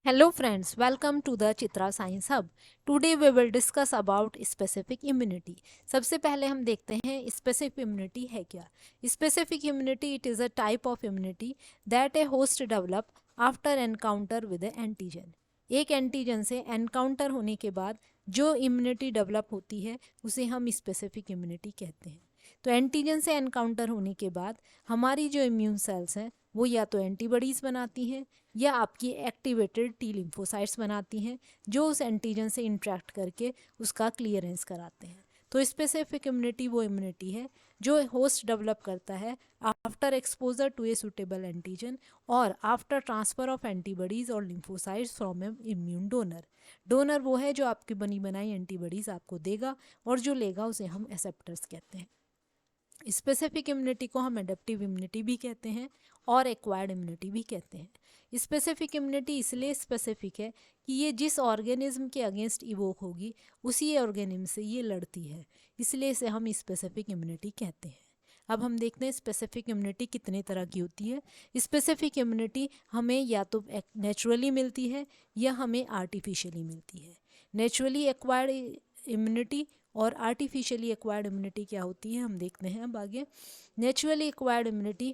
Hello friends, welcome to the Chitra science hub. Today we will discuss about specific immunity. सबसे पहले हम देखते हैं स्पेसिफिक इम्यूनिटी है क्या। Specific immunity it is a type of immunity that a host develop after encounter with antigen. एक antigen से encounter होने के बाद जो इम्यूनिटी डेवलप होती है उसे हम स्पेसिफिक इम्यूनिटी कहते हैं। तो एंटीजन से एनकाउंटर होने के बाद हमारी जो इम्यून सेल्स हैं वो या तो एंटीबॉडीज़ बनाती हैं या आपकी एक्टिवेटेड टी लिम्फोसाइट्स बनाती हैं जो उस एंटीजन से इंटरेक्ट करके उसका क्लियरेंस कराते हैं। तो स्पेसिफिक इम्यूनिटी वो इम्यूनिटी है जो होस्ट डेवलप करता है after exposure to a suitable antigen और आफ्टर ट्रांसफर ऑफ एंटीबॉडीज़ और lymphocytes from a immune donor. Donor वो है जो आपकी बनी बनाई एंटीबॉडीज़ आपको देगा और जो लेगा उसे हम एक्सेप्टर्स कहते हैं। स्पेसिफिक इम्यूनिटी को हम एडेप्टिव इम्यूनिटी भी कहते हैं और एक्वायर्ड इम्यूनिटी भी कहते हैं। स्पेसिफिक इम्यूनिटी इसलिए स्पेसिफिक है कि ये जिस ऑर्गेनिज्म के अगेंस्ट इवोक होगी उसी ऑर्गेनिज्म से ये लड़ती है, इसलिए इसे हम स्पेसिफिक इम्यूनिटी कहते हैं। अब हम देखते हैं स्पेसिफिक इम्यूनिटी कितने तरह की होती है। स्पेसिफिक इम्यूनिटी हमें या तो नेचुरली मिलती है या हमें आर्टिफिशियली मिलती है। नेचुरली एक्वायर्ड इम्यूनिटी और आर्टिफिशियली एक्वायर्ड इम्यूनिटी क्या होती है हम देखते हैं अब आगे। नेचुरली एक्वायर्ड इम्यूनिटी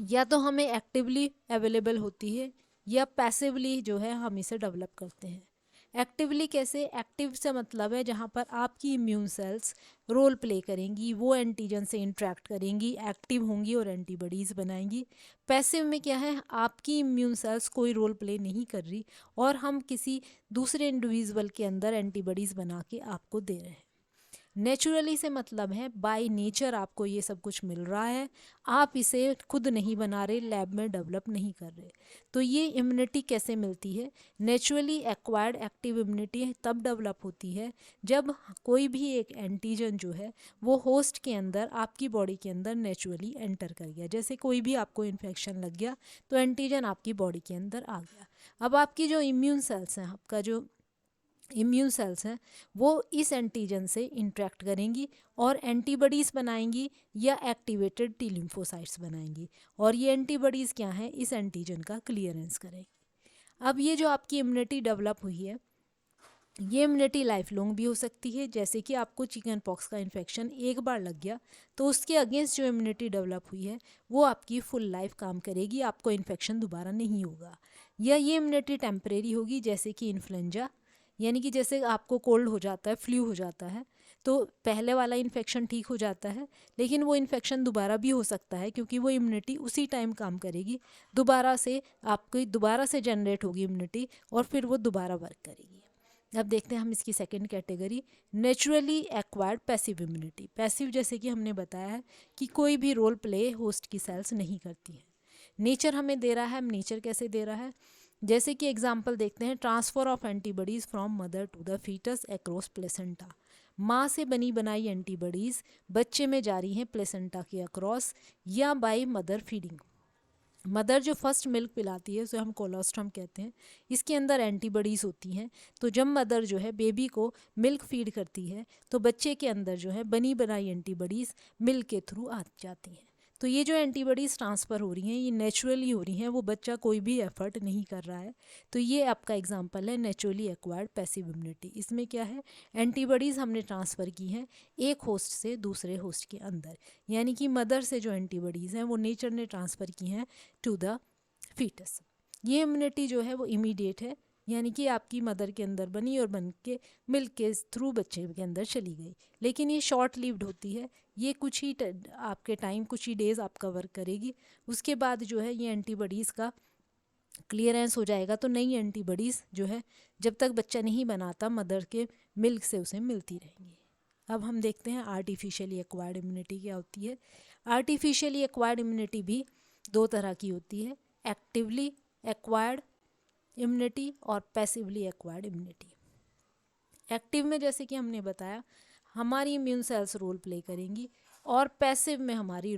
या तो हमें एक्टिवली अवेलेबल होती है या पैसिवली जो है हम इसे डेवलप करते हैं। एक्टिवली कैसे? एक्टिव से मतलब है जहाँ पर आपकी इम्यून सेल्स रोल प्ले करेंगी, वो एंटीजन से इंटरेक्ट करेंगी, एक्टिव होंगी और एंटीबॉडीज़ बनाएंगी। पैसिव में क्या है, आपकी इम्यून सेल्स कोई रोल प्ले नहीं कर रही और हम किसी दूसरे इंडिविजुअल के अंदर एंटीबॉडीज़ बना के आपको दे रहे हैं। नेचुरली से मतलब है बाय नेचर आपको ये सब कुछ मिल रहा है, आप इसे खुद नहीं बना रहे, लैब में डेवलप नहीं कर रहे। तो ये इम्यूनिटी कैसे मिलती है? नेचुरली एक्वायर्ड एक्टिव इम्यूनिटी तब डेवलप होती है जब कोई भी एक एंटीजन जो है वो होस्ट के अंदर आपकी बॉडी के अंदर नेचुरली एंटर कर गया। जैसे कोई भी आपको इन्फेक्शन लग गया तो एंटीजन आपकी बॉडी के अंदर आ गया। अब आपकी जो इम्यून सेल्स हैं, आपका जो इम्यून सेल्स हैं वो इस एंटीजन से इंटरेक्ट करेंगी और एंटीबॉडीज़ बनाएंगी या एक्टिवेटेड टी लिम्फोसाइट्स बनाएंगी और ये एंटीबॉडीज़ क्या हैं, इस एंटीजन का क्लियरेंस करेंगी। अब ये जो आपकी इम्यूनिटी डेवलप हुई है ये इम्यूनिटी लाइफ लॉन्ग भी हो सकती है। जैसे कि आपको चिकन पॉक्स का इन्फेक्शन एक बार लग गया तो उसके अगेंस्ट जो इम्यूनिटी डेवलप हुई है वो आपकी फुल लाइफ काम करेगी, आपको इन्फेक्शन दोबारा नहीं होगा। या ये इम्यूनिटी टेम्परेरी होगी, जैसे कि इन्फ्लुएंजा, यानी कि जैसे आपको कोल्ड हो जाता है, फ्लू हो जाता है तो पहले वाला इन्फेक्शन ठीक हो जाता है लेकिन वो इन्फेक्शन दोबारा भी हो सकता है क्योंकि वो इम्यूनिटी उसी टाइम काम करेगी, दोबारा से आपकी दोबारा से जनरेट होगी इम्यूनिटी और फिर वो दोबारा वर्क करेगी। अब देखते हैं हम इसकी second category, naturally acquired passive immunity. Passive जैसे कि हमने बताया है कि कोई भी रोल प्ले होस्ट की सेल्स नहीं करती है। नेचर हमें दे रहा है, हम नेचर कैसे दे रहा है, जैसे कि एग्जांपल देखते हैं, transfer of antibodies from mother to the foetus across placenta. माँ से बनी बनाई एंटीबॉडीज़ बच्चे में जा रही हैं प्लेसेंटा के अक्रॉस या बाय मदर फीडिंग। मदर जो फर्स्ट मिल्क पिलाती है उसे हम कोलोस्ट्रम कहते हैं, इसके अंदर एंटीबॉडीज़ होती हैं। तो जब मदर जो है बेबी को मिल्क फीड करती है तो बच्चे के अंदर जो है बनी बनाई एंटीबॉडीज़ मिल्क के थ्रू आ जाती हैं। तो ये जो एंटीबॉडीज़ ट्रांसफ़र हो रही हैं ये नेचुरली हो रही हैं, वो बच्चा कोई भी एफर्ट नहीं कर रहा है। तो ये आपका एग्जांपल है नेचुरली एक्वायर्ड पैसिव इम्यूनिटी। इसमें क्या है, एंटीबॉडीज़ हमने ट्रांसफ़र की हैं एक होस्ट से दूसरे होस्ट के अंदर, यानी कि मदर से जो एंटीबॉडीज़ हैं वो नेचर ने ट्रांसफ़र की हैं टू द फीटस। ये इम्यूनिटी जो है वो इमीडिएट है, यानी कि आपकी मदर के अंदर बनी और बन के मिल्क के थ्रू बच्चे के अंदर चली गई। लेकिन ये शॉर्ट लिव्ड होती है, ये कुछ ही आपके टाइम, कुछ ही डेज़ आपका वर्क करेगी। उसके बाद जो है ये एंटीबॉडीज़ का क्लियरेंस हो जाएगा तो नई एंटीबॉडीज़ जो है जब तक बच्चा नहीं बनाता मदर के मिल्क से उसे मिलती रहेंगी। अब हम देखते हैं आर्टिफिशियली एक्वायर्ड इम्यूनिटी क्या होती है। आर्टिफिशियली एक्वायर्ड इम्यूनिटी भी दो तरह की होती है, एक्टिवली एक्वायर्ड इम्यूनिटी और पैसिवली एक्वायर्ड इम्यूनिटी। एक्टिव में जैसे कि हमने बताया हमारी इम्यून सेल्स रोल प्ले करेंगी और पैसिव में हमारी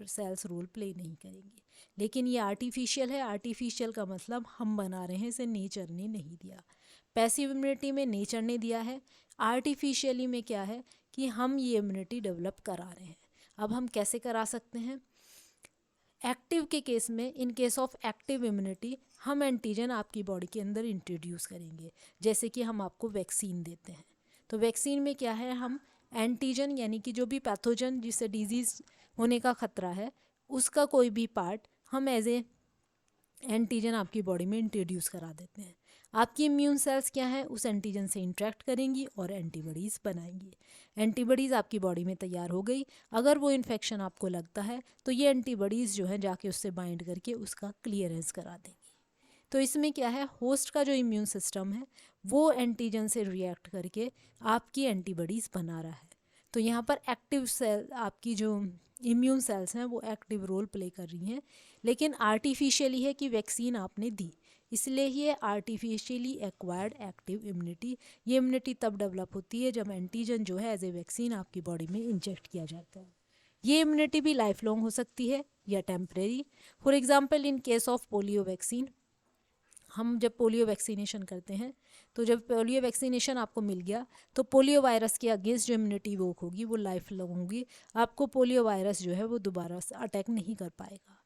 सेल्स रोल प्ले नहीं करेंगी। लेकिन ये आर्टिफिशियल है, आर्टिफिशियल का मतलब हम बना रहे हैं, इसे नेचर ने नहीं दिया। पैसिव इम्यूनिटी में नेचर ने दिया है, आर्टिफिशियली में क्या है कि हम ये इम्यूनिटी डेवलप करा रहे हैं। अब हम कैसे करा सकते हैं, एक्टिव के केस में, in case of active immunity, हम एंटीजन आपकी बॉडी के अंदर इंट्रोड्यूस करेंगे, जैसे कि हम आपको वैक्सीन देते हैं। तो वैक्सीन में क्या है, हम एंटीजन यानी कि जो भी पैथोजन जिससे डिजीज़ होने का खतरा है उसका कोई भी पार्ट हम एज ए एंटीजन आपकी बॉडी में इंट्रोड्यूस करा देते हैं। आपकी इम्यून सेल्स क्या है, उस एंटीजन से इंटरेक्ट करेंगी और एंटीबॉडीज़ बनाएंगी। एंटीबॉडीज़ आपकी बॉडी में तैयार हो गई, अगर वो इन्फेक्शन आपको लगता है तो ये एंटीबॉडीज़ जो है जाके उससे बाइंड करके उसका क्लियरेंस करा देंगी। तो इसमें क्या है, होस्ट का जो इम्यून सिस्टम है वो एंटीजन से रिएक्ट करके आपकी एंटीबॉडीज़ बना रहा है। तो यहाँ पर एक्टिव सेल, आपकी जो इम्यून सेल्स हैं वो एक्टिव रोल प्ले कर रही हैं, लेकिन आर्टिफिशियली है कि वैक्सीन आपने दी, इसलिए ये आर्टिफिशियली एक्वायर्ड एक्टिव इम्यूनिटी। ये इम्यूनिटी तब डेवलप होती है जब एंटीजन जो है एज ए वैक्सीन आपकी बॉडी में इंजेक्ट किया जाता है। ये इम्यूनिटी भी लाइफ लॉन्ग हो सकती है या temporary. For example in case of polio vaccine, हम जब पोलियो वैक्सीनेशन करते हैं तो जब पोलियो वैक्सीनेशन आपको मिल गया तो पोलियो वायरस के अगेंस्ट जो इम्यूनिटी वो होगी वो लाइफ लॉन्ग होगी, आपको पोलियो वायरस जो है वो दोबारा से अटैक नहीं कर पाएगा।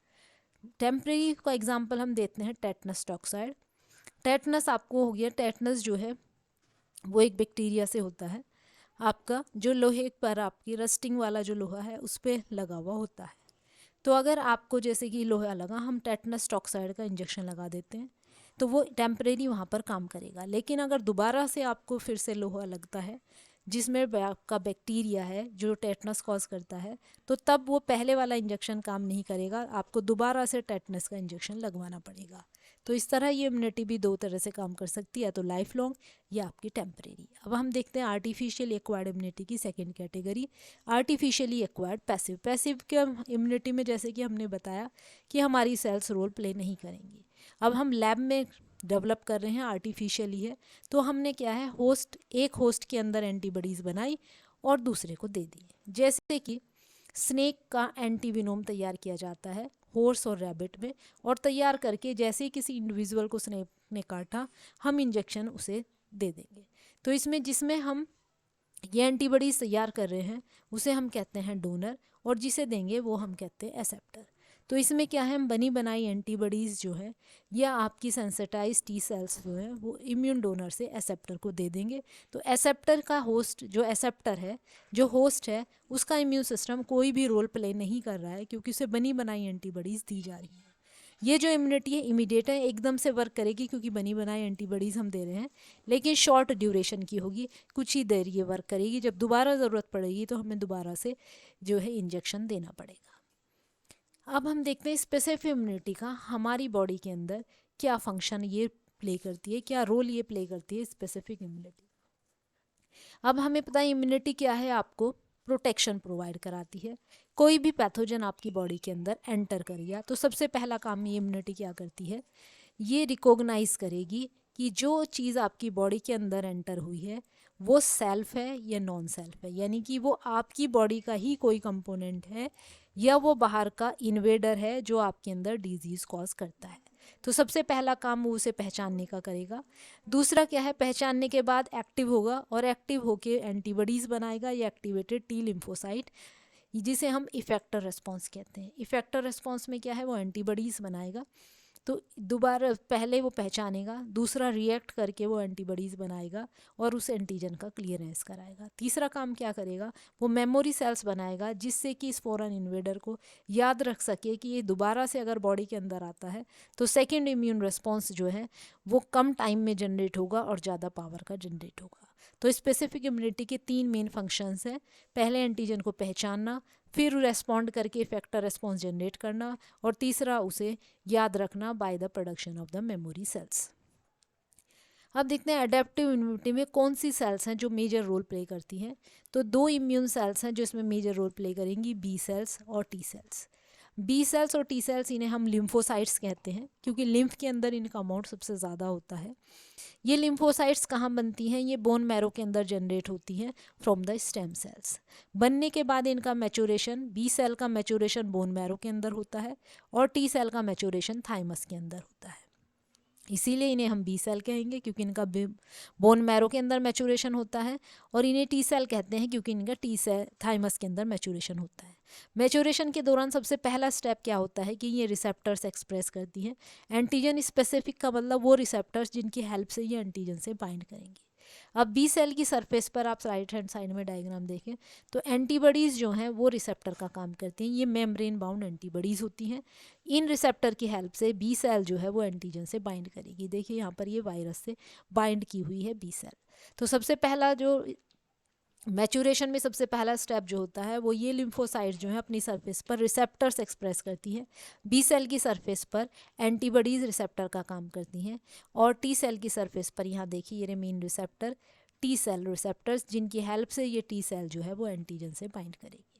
टेम्परेरी का एग्जांपल हम देते हैं टेटनस टॉक्साइड। टेटनस आपको हो गया, टेटनस जो है वो एक बैक्टीरिया से होता है, आपका जो लोहे पर आपकी रस्टिंग वाला जो लोहा है उस पर लगा हुआ होता है। तो अगर आपको जैसे कि लोहा लगा, हम टेटनस टॉक्साइड का इंजेक्शन लगा देते हैं तो वो टेम्परेरी वहाँ पर काम करेगा। लेकिन अगर दोबारा से आपको फिर से लोहा लगता है जिसमें आपका बैक्टीरिया है जो टेटनस कॉज करता है, तो तब वो पहले वाला इंजेक्शन काम नहीं करेगा, आपको दोबारा से टेटनस का इंजेक्शन लगवाना पड़ेगा। तो इस तरह ये इम्यूनिटी भी दो तरह से काम कर सकती है, तो लाइफ लॉन्ग या आपकी टेम्परेरी। अब हम देखते हैं आर्टिफिशियली एक्वायर्ड इम्यूनिटी की second category, artificially acquired passive. Passive के इम्यूनिटी में जैसे कि हमने बताया कि हमारी सेल्स रोल प्ले नहीं करेंगी। अब हम लैब में डेवलप कर रहे हैं, आर्टिफिशियली है, तो हमने क्या है, एक होस्ट के अंदर एंटीबॉडीज़ बनाई और दूसरे को दे दी। जैसे कि स्नेक का एंटीविनोम तैयार किया जाता है हॉर्स और रैबिट में, और तैयार करके जैसे ही किसी इंडिविजुअल को स्नेक ने काटा हम इंजेक्शन उसे दे देंगे। तो इसमें जिसमें हम ये एंटीबॉडीज़ तैयार कर रहे हैं उसे हम कहते हैं डोनर, और जिसे देंगे वो हम कहते हैं एक्सेप्टर। तो इसमें क्या है, हम बनी बनाई एंटीबॉडीज़ जो है या आपकी सेंसिटाइज टी सेल्स जो है वो इम्यून डोनर से एक्सेप्टर को दे देंगे। तो एक्सेप्टर का होस्ट जो एक्सेप्टर है, जो होस्ट है, उसका इम्यून सिस्टम कोई भी रोल प्ले नहीं कर रहा है क्योंकि उसे बनी बनाई एंटीबॉडीज़ दी जा रही हैं। ये जो इम्यूनिटी है इमीडिएट है, एकदम से वर्क करेगी क्योंकि बनी बनाई एंटीबॉडीज़ हम दे रहे हैं, लेकिन शॉर्ट ड्यूरेशन की होगी, कुछ ही देर ये वर्क करेगी। जब दोबारा ज़रूरत पड़ेगी तो हमें दोबारा से जो है इंजेक्शन देना पड़ेगा। अब हम देखते हैं स्पेसिफिक इम्यूनिटी का हमारी बॉडी के अंदर क्या फंक्शन ये प्ले करती है, क्या रोल ये प्ले करती है स्पेसिफिक इम्यूनिटी। अब हमें पता है इम्यूनिटी क्या है, आपको प्रोटेक्शन प्रोवाइड कराती है। कोई भी पैथोजन आपकी बॉडी के अंदर एंटर कर गया तो सबसे पहला काम ये इम्यूनिटी क्या करती है, ये रिकॉग्नाइज करेगी कि जो चीज़ आपकी बॉडी के अंदर एंटर हुई है वो सेल्फ है या नॉन सेल्फ है, यानी कि वो आपकी बॉडी का ही कोई कंपोनेंट है या वो बाहर का इन्वेडर है जो आपके अंदर डिजीज़ कॉज करता है। तो सबसे पहला काम वो उसे पहचानने का करेगा। दूसरा क्या है, पहचानने के बाद एक्टिव होगा और एक्टिव होके एंटीबॉडीज़ बनाएगा या एक्टिवेटेड टी लिम्फोसाइट, जिसे हम इफेक्टर रेस्पॉन्स कहते हैं। इफेक्टर रेस्पॉन्स में क्या है, वो एंटीबॉडीज़ बनाएगा। तो दोबारा पहले वो पहचानेगा, दूसरा रिएक्ट करके वो एंटीबॉडीज़ बनाएगा और उस एंटीजन का क्लियरेंस कराएगा। तीसरा काम क्या करेगा, वो मेमोरी सेल्स बनाएगा जिससे कि इस फॉरेन इन्वेडर को याद रख सके कि ये दोबारा से अगर बॉडी के अंदर आता है तो सेकेंड इम्यून रिस्पॉन्स जो है वो कम टाइम में जनरेट होगा और ज़्यादा पावर का जनरेट होगा। तो स्पेसिफिक इम्यूनिटी के 3 मेन फंक्शंस हैं, पहले एंटीजन को पहचानना, फिर रेस्पॉन्ड करके इफेक्टर रेस्पॉन्स जनरेट करना, और तीसरा उसे याद रखना by the production of the memory cells. अब देखते हैं अडेप्टिव इम्यूनिटी में कौन सी सेल्स हैं जो मेजर रोल प्ले करती हैं। तो 2 इम्यून सेल्स हैं जो इसमें मेजर रोल प्ले करेंगी, बी सेल्स और टी सेल्स। बी सेल्स और टी सेल्स इन्हें हम लिम्फोसाइट्स कहते हैं क्योंकि लिम्फ के अंदर इनका अमाउंट सबसे ज़्यादा होता है। ये लिम्फोसाइट्स कहाँ बनती हैं, ये बोन मैरो के अंदर जनरेट होती हैं फ्रॉम द स्टेम सेल्स। बनने के बाद इनका मैचुरेशन, बी सेल का मैचुरेशन बोन मैरो के अंदर होता है और टी सेल का मैचुरेशन थाइमस के अंदर होता है। इसीलिए इन्हें हम बी सेल कहेंगे क्योंकि इनका बोन मैरो के अंदर मैचुरेशन होता है, और इन्हें टी सेल कहते हैं क्योंकि इनका टी सेल थाइमस के अंदर मैचुरेशन होता है। मैचुरेशन के दौरान सबसे पहला स्टेप क्या होता है कि ये रिसेप्टर्स एक्सप्रेस करती हैं। एंटीजन स्पेसिफिक का मतलब वो रिसेप्टर्स जिनकी हेल्प से ये एंटीजन से बाइंड करेंगी। अब बी सेल की सरफेस पर आप राइट हैंड साइड में डायग्राम देखें तो एंटीबॉडीज़ जो हैं वो रिसेप्टर का काम करती हैं। ये मेम्ब्रेन बाउंड एंटीबॉडीज़ होती हैं। इन रिसेप्टर की हेल्प से बी सेल जो है वो एंटीजन से बाइंड करेगी। देखिए यहाँ पर ये वायरस से बाइंड की हुई है बी सेल। तो सबसे पहला जो मैचुरेशन में सबसे पहला स्टेप जो होता है वो ये लिम्फोसाइट जो है अपनी सरफेस पर रिसेप्टर्स एक्सप्रेस करती है। बी सेल की सरफेस पर एंटीबॉडीज़ रिसेप्टर का काम करती हैं, और टी सेल की सरफेस पर यहाँ देखिए ये main receptor T cell receptors जिनकी हेल्प से ये टी सेल जो है वो एंटीजन से बाइंड करेगी।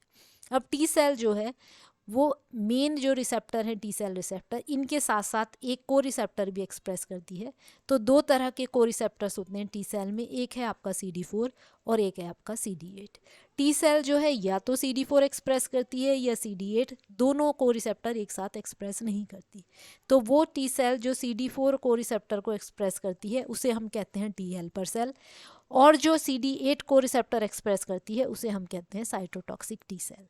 अब टी सेल जो है वो मेन जो रिसेप्टर है टी सेल रिसेप्टर, इनके साथ साथ एक को रिसेप्टर भी एक्सप्रेस करती है। तो दो तरह के को रिसेप्टर्स होते हैं टी सेल में, एक है आपका CD4 और एक है आपका CD8। टी सेल जो है या तो CD4 एक्सप्रेस करती है या CD8, दोनों को रिसेप्टर एक साथ एक्सप्रेस नहीं करती। तो वो टी सेल जो CD4 को रिसेप्टर को एक्सप्रेस करती है उसे हम कहते हैं टी हेल्पर सेल, और जो CD8 को रिसेप्टर एक्सप्रेस करती है उसे हम कहते हैं cytotoxic T cell.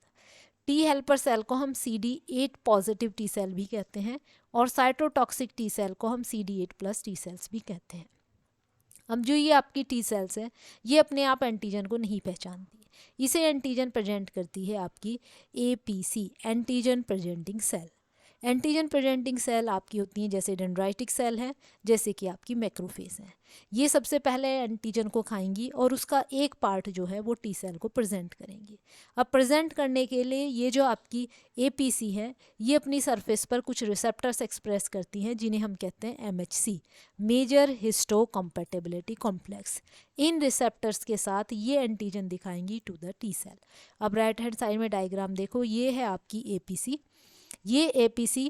T helper cell को हम CD8 पॉजिटिव टी सेल भी कहते हैं, और साइटोटॉक्सिक टी सेल को हम CD8+ टी सेल्स भी कहते हैं। अब जो ये आपकी टी सेल्स है ये अपने आप एंटीजन को नहीं पहचानती, इसे एंटीजन प्रेजेंट करती है आपकी APC antigen presenting cell. Antigen presenting cell आपकी होती हैं जैसे डेंड्राइटिक सेल है, जैसे कि आपकी मैक्रोफेज है। ये सबसे पहले एंटीजन को खाएंगी और उसका एक पार्ट जो है वो टी सेल को प्रेजेंट करेंगी। अब प्रेजेंट करने के लिए ये जो आपकी APC है ये अपनी सरफेस पर कुछ रिसेप्टर्स एक्सप्रेस करती हैं जिन्हें हम कहते हैं MHC major histocompatibility complex. इन रिसेप्टर्स के साथ ये एंटीजन दिखाएंगी टू द टी सेल। अब राइट हैंड साइड में डायग्राम देखो, ये है आपकी APC। ये APC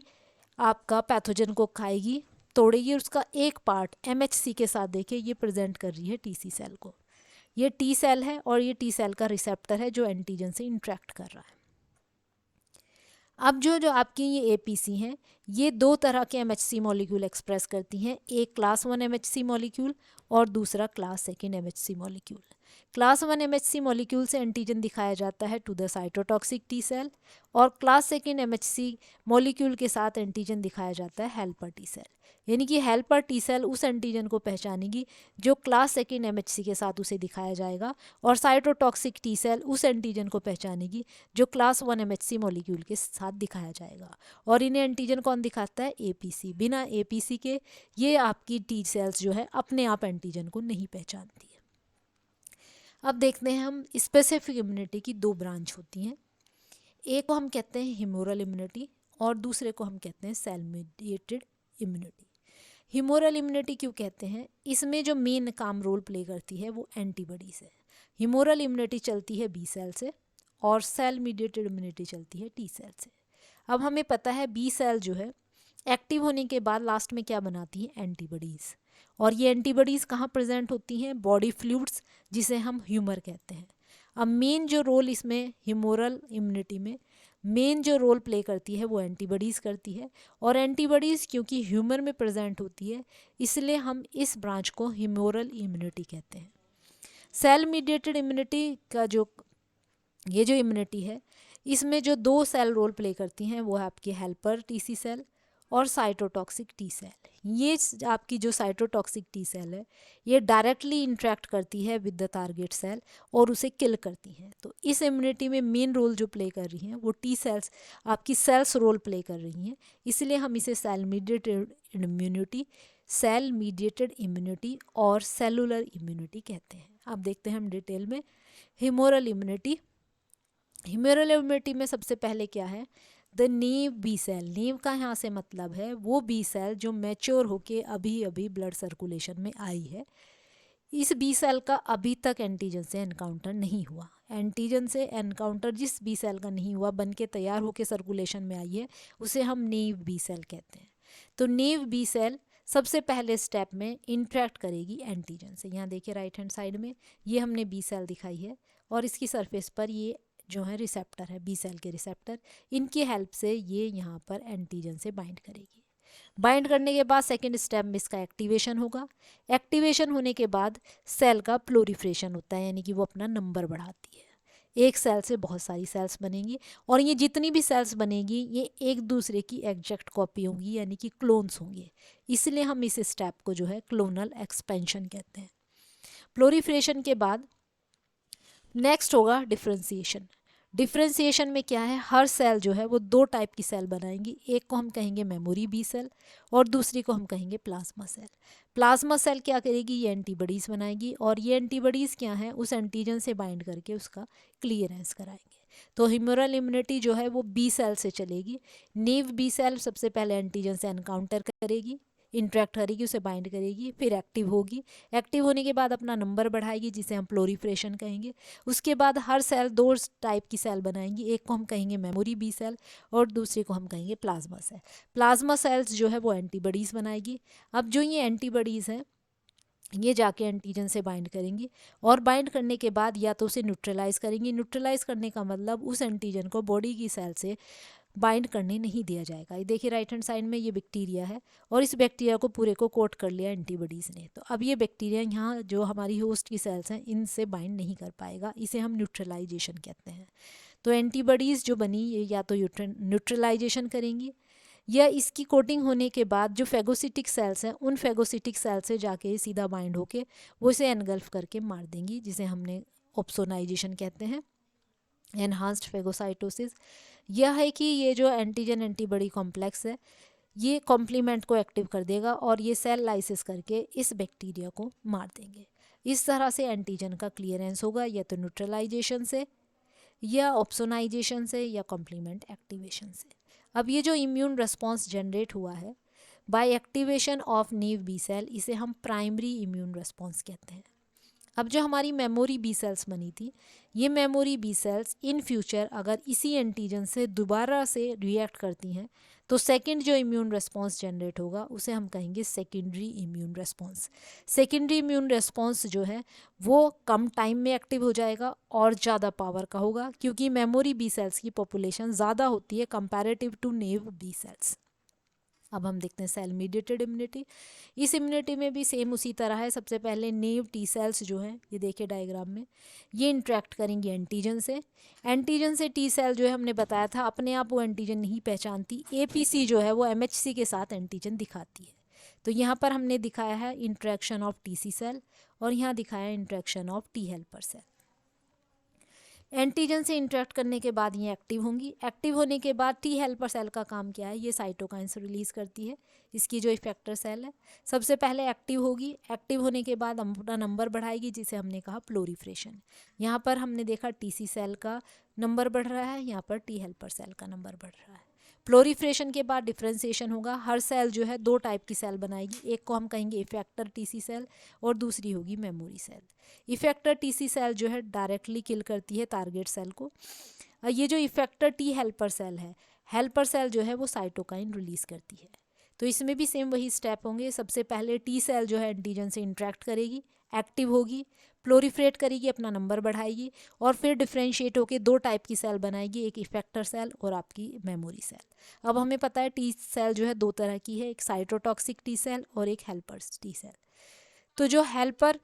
आपका पैथोजन को खाएगी, तोड़ेगी, और उसका एक पार्ट MHC के साथ देखिए ये प्रेजेंट कर रही है TC सेल को। ये टी सेल है और ये टी सेल का रिसेप्टर है जो एंटीजन से इंटरेक्ट कर रहा है। अब जो आपकी ये APC हैं ये दो तरह के MHC मॉलिक्यूल एक्सप्रेस करती हैं, एक क्लास 1 MHC मॉलिक्यूल और दूसरा class 2 MHC molecule. Class 1 MHC molecule से एंटीजन दिखाया जाता है to the cytotoxic T cell, और क्लास 2 MHC मॉलिक्यूल के साथ एंटीजन दिखाया जाता है हेल्पर टी सेल। यानी कि हेल्पर टी सेल उस एंटीजन को पहचानेगी जो क्लास 2 MHC के साथ उसे दिखाया जाएगा, और साइटोटॉक्सिक टी सेल उस एंटीजन को पहचानेगी जो क्लास 1 MHC मॉलिक्यूल के साथ दिखाया जाएगा। और इन्हें एंटीजन कौन दिखाता है? APC। बिना APC के ये आपकी टी सेल्स जो है अपने आप एंटीजन को नहीं पहचानती है। अब देखते हैं हम स्पेसिफिक इम्यूनिटी की दो ब्रांच होती हैं, एक को हम कहते हैं ह्यूमोरल इम्यूनिटी और दूसरे को हम कहते हैं cell mediated immunity. Humoral immunity क्यों कहते हैं? इसमें जो मेन काम रोल प्ले करती है वो एंटीबॉडीज है। ह्यूमोरल इम्यूनिटी चलती है बी सेल से और सेल मीडिएटेड इम्यूनिटी चलती है टी सेल से। अब हमें पता है बी सेल जो है एक्टिव होने के बाद लास्ट में क्या बनाती है? एंटीबॉडीज़। और ये एंटीबॉडीज़ कहाँ प्रेजेंट होती हैं? बॉडी फ्लूइड्स, जिसे हम ह्यूमर कहते हैं। अब मेन जो रोल इसमें ह्यूमोरल इम्यूनिटी में मेन जो रोल प्ले करती है वो एंटीबॉडीज़ करती है, और एंटीबॉडीज़ क्योंकि ह्यूमर में प्रेजेंट होती है इसलिए हम इस ब्रांच को ह्यूमोरल इम्यूनिटी कहते हैं। सेल मीडिएटेड इम्यूनिटी का जो ये जो इम्यूनिटी है इसमें जो दो सेल रोल प्ले करती हैं वो है आपकी हेल्पर TC सेल और साइटोटॉक्सिक टी सेल। ये आपकी जो साइटोटॉक्सिक टी सेल है ये डायरेक्टली इंटरेक्ट करती है विद द टारगेट सेल और उसे किल करती हैं। तो इस इम्यूनिटी में मेन रोल जो प्ले कर रही हैं वो टी सेल्स आपकी सेल्स रोल प्ले कर रही हैं, इसलिए हम इसे सेल मीडिएटेड इम्यूनिटी और सेलुलर इम्यूनिटी कहते हैं। अब देखते हैं हम डिटेल में ह्यूमोरल इम्यूनिटी। ह्यूमोरल इम्यूनिटी में सबसे पहले क्या है? The naive B cell. Naive का यहाँ से मतलब है वो बी सेल जो मैच्योर होके अभी अभी ब्लड सर्कुलेशन में आई है। इस बी सेल का अभी तक एंटीजन से एनकाउंटर नहीं हुआ। एंटीजन से एनकाउंटर जिस बी सेल का नहीं हुआ, बन के तैयार होके सर्कुलेशन में आई है, उसे हम नेव बी सेल कहते हैं। तो नेव बी सेल सबसे पहले स्टेप में इंटरेक्ट करेगी एंटीजन से। यहाँ देखिए राइट हैंड साइड में ये हमने बी सेल दिखाई है और इसकी सरफेस पर ये जो है रिसेप्टर है बी सेल के रिसेप्टर, इनकी हेल्प से ये यहाँ पर एंटीजन से बाइंड करेगी। बाइंड करने के बाद सेकेंड स्टेप में इसका एक्टिवेशन होगा। एक्टिवेशन होने के बाद सेल का प्लोरीफ्रेशन होता है, यानी कि वो अपना नंबर बढ़ाती है। एक सेल से बहुत सारी सेल्स बनेंगी और ये जितनी भी सेल्स बनेगी ये एक दूसरे की एग्जैक्ट कॉपी होंगी, यानी कि क्लोन्स होंगे। इसलिए हम इस स्टेप को जो है क्लोनल एक्सपेंशन कहते हैं। प्लोरीफ्रेशन के बाद नेक्स्ट होगा डिफ्रेंसिएशन। डिफ्रेंसिएशन में क्या है, हर सेल जो है वो दो टाइप की सेल बनाएंगी। एक को हम कहेंगे मेमोरी बी सेल और दूसरी को हम कहेंगे प्लाज्मा सेल। प्लाज्मा सेल क्या करेगी, ये एंटीबॉडीज़ बनाएगी और ये एंटीबॉडीज़ क्या है, उस एंटीजन से बाइंड करके उसका क्लियरेंस कराएंगे। तो ह्यूमरल इम्यूनिटी जो है वो बी सेल से चलेगी। नेव बी सेल सबसे पहले एंटीजन से एनकाउंटर करेगी, इंटरेक्ट करेगी, उसे बाइंड करेगी, फिर एक्टिव होगी। एक्टिव होने के बाद अपना नंबर बढ़ाएगी जिसे हम प्लोरीफ्रेशन कहेंगे। उसके बाद हर सेल दो टाइप की सेल बनाएंगी, एक को हम कहेंगे मेमोरी बी सेल और दूसरे को हम कहेंगे प्लाज्मा सेल। प्लाज्मा सेल्स जो है वो एंटीबॉडीज़ बनाएगी। अब जो ये एंटीबॉडीज़ हैं ये जाके एंटीजन से बाइंड करेंगी और बाइंड करने के बाद या तो उसे न्यूट्रलाइज करेंगी। न्यूट्रलाइज करने का मतलब उस एंटीजन को बॉडी की सेल से बाइंड करने नहीं दिया जाएगा। ये देखिए राइट हैंड साइड में ये बैक्टीरिया है और इस बैक्टीरिया को पूरे को कोट कर लिया एंटीबॉडीज़ ने। तो अब ये बैक्टीरिया यहाँ जो हमारी होस्ट की सेल्स हैं इनसे बाइंड नहीं कर पाएगा, इसे हम न्यूट्रलाइजेशन कहते हैं। तो एंटीबॉडीज़ जो बनी ये या तो न्यूट्रलाइजेशन करेंगी या इसकी कोटिंग होने के बाद जो फेगोसिटिक सेल्स हैं उन फेगोसिटिक सेल से जाके सीधा बाइंड होके वो इसे एनगल्फ करके मार देंगी, जिसे हमने ऑप्सोनाइजेशन कहते हैं, एनहांस्ड फेगोसाइटोसिस। यह है कि ये जो एंटीजन एंटीबॉडी कॉम्प्लेक्स है ये कॉम्प्लीमेंट को एक्टिव कर देगा और ये सेल लाइसिस करके इस बैक्टीरिया को मार देंगे। इस तरह से एंटीजन का क्लियरेंस होगा या तो न्यूट्रलाइजेशन से या ऑप्सोनाइजेशन से या कॉम्प्लीमेंट एक्टिवेशन से। अब ये जो इम्यून रिस्पॉन्स जनरेट हुआ है by activation of naive B cell, इसे हम प्राइमरी इम्यून रिस्पॉन्स कहते हैं। अब जो हमारी मेमोरी बी सेल्स बनी थी ये memory B cells in future अगर इसी एंटीजन से दोबारा से रिएक्ट करती हैं तो सेकंड जो इम्यून रिस्पॉन्स जनरेट होगा उसे हम कहेंगे secondary immune response. Secondary immune response जो है वो कम टाइम में एक्टिव हो जाएगा और ज़्यादा पावर का होगा, क्योंकि मेमोरी बी सेल्स की पॉपुलेशन ज़्यादा होती है comparative to naive B cells. अब हम देखते हैं सेल मीडिएटेड इम्यूनिटी। इस इम्यूनिटी में भी सेम उसी तरह है। सबसे पहले नेव टी सेल्स जो हैं ये देखिए डायग्राम में, ये इंटरेक्ट करेंगी एंटीजन से। एंटीजन से टी सेल जो है हमने बताया था अपने आप वो एंटीजन नहीं पहचानती, एपीसी जो है वो एमएचसी के साथ एंटीजन दिखाती है। तो यहाँ पर हमने दिखाया है इंटरेक्शन ऑफ टीसी सेल और यहाँ दिखाया है interaction of T helper cell. Antigen से इंटरेक्ट करने के बाद ये एक्टिव होंगी। एक्टिव होने के बाद टी हेल्पर सेल का काम क्या है, ये साइटोकाइंस रिलीज करती है। इसकी जो इफेक्टर सेल है सबसे पहले एक्टिव होगी। एक्टिव होने के बाद अपना नंबर बढ़ाएगी जिसे हमने कहा प्लोरीफ्रेशन। यहाँ पर हमने देखा टीसी सेल का नंबर बढ़ रहा है, यहाँ पर टी हेल्पर सेल का नंबर बढ़ रहा है। प्लोरीफ्रेशन के बाद डिफ्रेंसिएशन होगा। हर सेल जो है दो टाइप की सेल बनाएगी, एक को हम कहेंगे इफेक्टर टीसी सेल और दूसरी होगी memory cell. Effector TC cell जो है डायरेक्टली किल करती है टारगेट सेल को। ये जो इफेक्टर टी हेल्पर सेल है, हेल्पर सेल जो है वो साइटोकाइन रिलीज करती है। तो इसमें भी सेम वही स्टेप होंगे। सबसे पहले टी सेल जो है एंटीजन से इंटरेक्ट करेगी, एक्टिव होगी, प्लोरीफ्रेट करेगी, अपना नंबर बढ़ाएगी और फिर डिफ्रेंशिएट होकर दो टाइप की सेल बनाएगी, एक इफेक्टर सेल और आपकी मेमोरी सेल। अब हमें पता है टी सेल जो है दो तरह की है, एक साइटोटॉक्सिक टी सेल और एक हेल्पर टी सेल। तो जो helper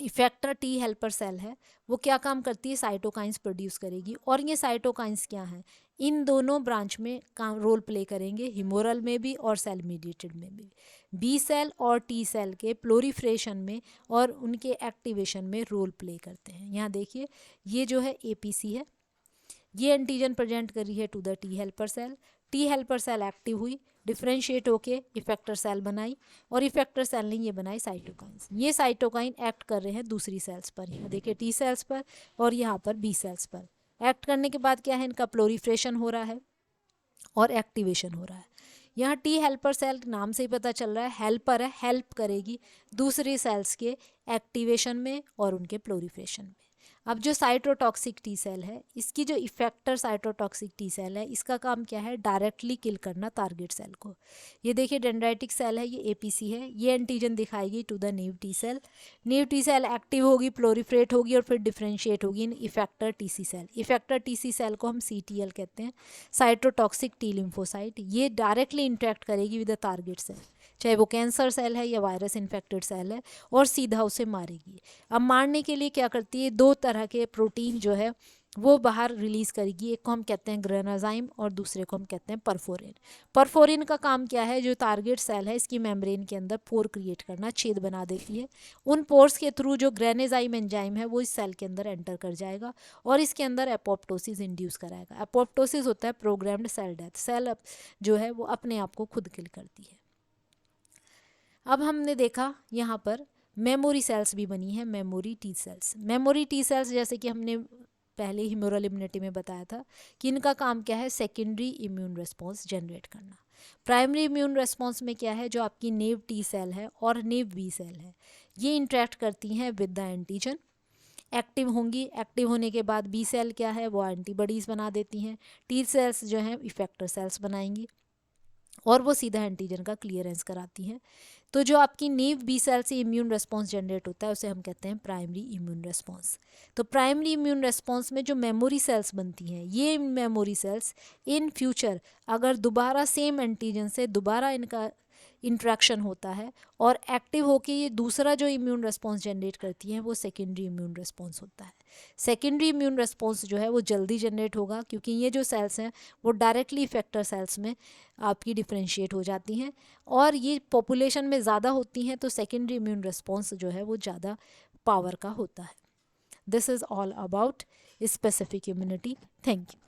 effector T helper cell है वो क्या काम करती है, साइटोकाइंस प्रोड्यूस करेगी। और ये साइटोकाइंस क्या हैं, इन दोनों ब्रांच में काम रोल प्ले करेंगे, ह्यूमोरल में भी और सेल मीडिएटेड में भी। बी सेल और टी सेल के प्लोरीफ्रेशन में और उनके एक्टिवेशन में रोल प्ले करते हैं। यहाँ देखिए ये जो है एपीसी है, ये एंटीजन प्रेजेंट कर रही है to the T helper cell. T helper cell active हुई, डिफ्रेंशिएट होके इफेक्टर सेल बनाई और इफेक्टर सेल ने ये बनाई साइटोकाइंस। ये साइटोकाइन एक्ट कर रहे हैं दूसरी सेल्स पर, यहाँ देखिए टी सेल्स पर और यहाँ पर बी सेल्स पर। एक्ट करने के बाद क्या है, इनका प्लोरीफ्रेशन हो रहा है और एक्टिवेशन हो रहा है। यहाँ टी हेल्पर सेल नाम से ही पता चल रहा है हेल्पर है, हेल्प करेगी दूसरी सेल्स के एक्टिवेशन में और उनके प्लोरीफ्रेशन में। अब जो साइटोटॉक्सिक टी सेल है, इसकी जो इफेक्टर साइटोटॉक्सिक टी सेल है, इसका काम क्या है, डायरेक्टली किल करना टारगेट सेल को। ये देखिए डेंड्राइटिक सेल है, ये एपीसी है, ये एंटीजन दिखाएगी to the naive T cell. Naive T cell active होगी, प्लोरीफरेट होगी और फिर डिफ्रेंशिएट होगी in effector TC cell. Effector TC cell को हम सीटीएल कहते हैं, साइटोटॉक्सिक टी लिम्फोसाइट। ये डायरेक्टली इंटरेक्ट करेगी विद द टारगेट सेल, चाहे वो कैंसर सेल है या वायरस इन्फेक्टेड सेल है, और सीधा उसे मारेगी। अब मारने के लिए क्या करती है, दो तरह के प्रोटीन जो है वो बाहर रिलीज करेगी। एक को हम कहते हैं ग्रेनाजाइम और दूसरे को हम कहते हैं परफोरिन। परफोरिन का काम क्या है, जो टारगेट सेल है इसकी मेम्ब्रेन के अंदर पोर क्रिएट करना, छेद बना देती है। उन पोर्स के थ्रू जो ग्रेनाजाइम एंजाइम है वो इस सेल के अंदर एंटर कर जाएगा और इसके अंदर एपोप्टोसिस इंड्यूस कराएगा। एपोप्टोसिस होता है प्रोग्राम्ड सेल डेथ, सेल जो है वो अपने आप को खुद किल करती है। अब हमने देखा यहाँ पर मेमोरी सेल्स भी बनी है, memory T cells. Memory T cells जैसे कि हमने पहले ही ह्यूमरल इम्यूनिटी में बताया था कि इनका काम क्या है, सेकेंडरी इम्यून रिस्पॉन्स जनरेट करना। प्राइमरी इम्यून रिस्पॉन्स में क्या है, जो आपकी नेव टी सेल है और नेव बी सेल है, ये इंटरेक्ट करती हैं विद द एंटीजन, एक्टिव होंगी। एक्टिव होने के बाद बी सेल क्या है, वो एंटीबॉडीज़ बना देती हैं। टी सेल्स जो हैं इफेक्टर सेल्स बनाएंगी और वो सीधा एंटीजन का क्लियरेंस कराती हैं। तो जो आपकी नेव बी सेल से इम्यून रिस्पॉन्स जनरेट होता है उसे हम कहते हैं प्राइमरी इम्यून रिस्पॉन्स। तो प्राइमरी इम्यून रिस्पॉन्स में जो मेमोरी सेल्स बनती हैं, ये मेमोरी सेल्स इन फ्यूचर अगर दोबारा सेम एंटीजन से दोबारा इनका इंट्रैक्शन होता है और एक्टिव होकर ये दूसरा जो इम्यून रिस्पॉन्स जनरेट करती हैं वो सेकेंडरी इम्यून रिस्पॉन्स होता है। सेकेंडरी इम्यून रिस्पॉन्स जो है वो जल्दी जनरेट होगा क्योंकि ये जो सेल्स हैं वो डायरेक्टली इफेक्टर सेल्स में आपकी डिफ्रेंशिएट हो जाती हैं और ये पॉपुलेशन में ज़्यादा होती हैं, तो सेकेंडरी इम्यून रिस्पॉन्स जो है वो ज़्यादा पावर का होता है। This is all about specific immunity. Thank you.